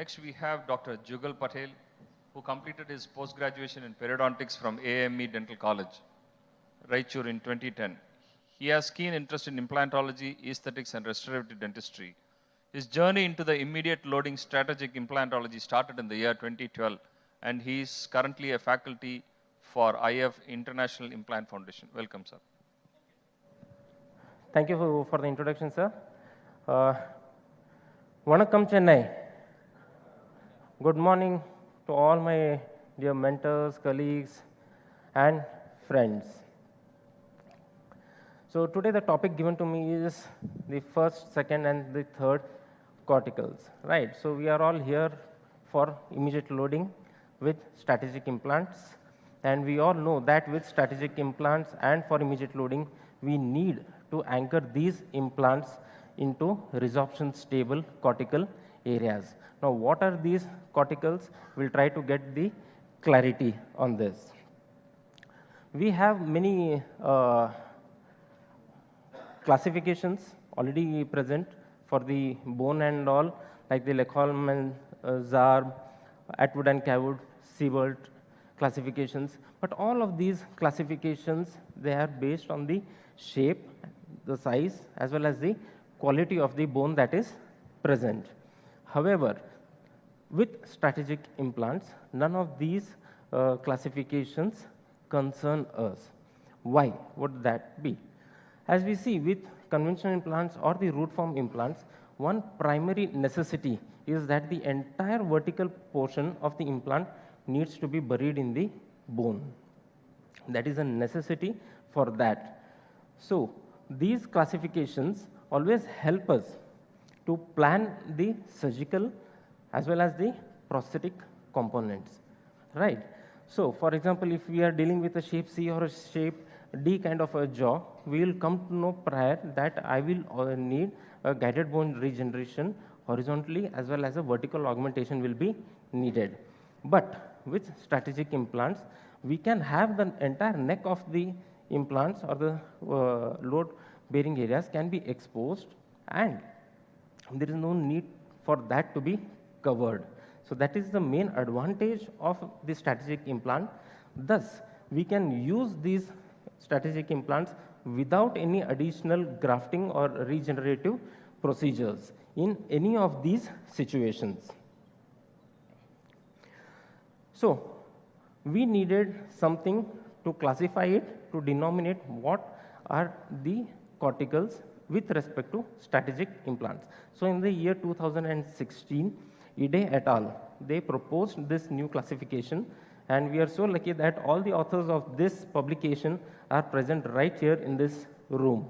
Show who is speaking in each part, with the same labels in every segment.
Speaker 1: Next, we have Dr. Jugal Patel, who completed his post-graduation in periodontics from AME Dental College, Raichur in 2010. He has keen interest in implantology, aesthetics, and restorative dentistry. His journey into the immediate loading strategic implantology started in the year 2012, and he is currently a faculty for IF International Implant Foundation. Welcome, sir.
Speaker 2: Thank you for the introduction, sir. Vanakkam, Chennai. Good morning to all my dear mentors, colleagues, and friends. So today the topic given to me is the first, second, and the third corticals, right? So we are all here for immediate loading with strategic implants, and we all know that with strategic implants and for immediate loading, we need to anchor these implants into resorption stable cortical areas. Now, what are these corticals? We'll try to get the clarity on this. We have many classifications already present for the bone and all, like the Lekholm, Zarb, Atwood and Cawood, Siebert classifications. But all of these classifications, they are based on the shape, the size, as well as the quality of the bone that is present. However, with strategic implants, none of these classifications concern us. Why would that be? As we see with conventional implants or the root form implants, one primary necessity is that the entire vertical portion of the implant needs to be buried in the bone. That is a necessity for that. So these classifications always help us to plan the surgical as well as the prosthetic components, right? So for example, if we are dealing with a shape C or a shape D kind of a jaw, we will come to know prior that I will need a guided bone regeneration horizontally as well as a vertical augmentation will be needed. But with strategic implants, we can have the entire neck of the implants or the load bearing areas can be exposed, and there is no need for that to be covered. So that is the main advantage of the strategic implant. Thus, we can use these strategic implants without any additional grafting or regenerative procedures in any of these situations. So we needed something to classify it, to denominate what are the corticals with respect to strategic implants. So in the year 2016, Ide et al., they proposed this new classification, and we are so lucky that all the authors of this publication are present right here in this room.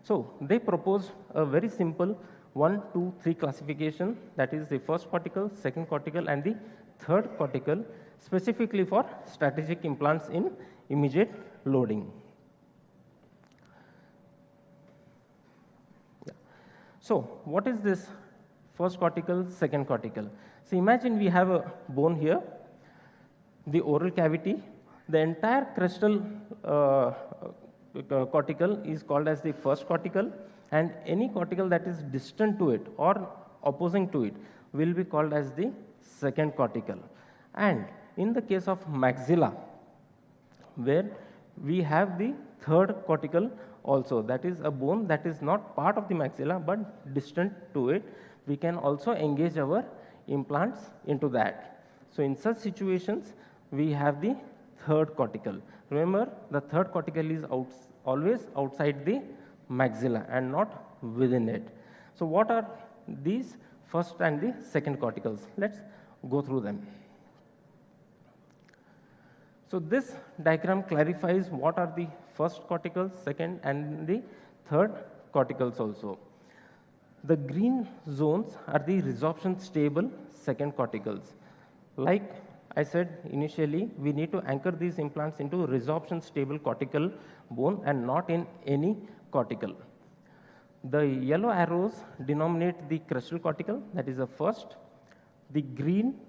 Speaker 2: So they proposed a very simple 1, 2, 3 classification, that is the first cortical, second cortical, and the third cortical, specifically for strategic implants in immediate loading. Yeah. So what is this first cortical, second cortical? So imagine we have a bone here, the oral cavity, the entire crestal cortical is called as the first cortical, and any cortical that is distant to it or opposing to it will be called as the second cortical. And in the case of maxilla, where we have the third cortical also, that is a bone that is not part of the maxilla but distant to it, we can also engage our implants into that. So in such situations, we have the third cortical. Remember, the third cortical is always outside the maxilla and not within it. So what are these first and the second corticals? Let's go through them. So this diagram clarifies what are the first corticals, second, and the third corticals also. The green zones are the resorption stable second corticals. Like I said initially, we need to anchor these implants into resorption stable cortical bone and not in any cortical. The yellow arrows denominate the crestal cortical, that is the first. The green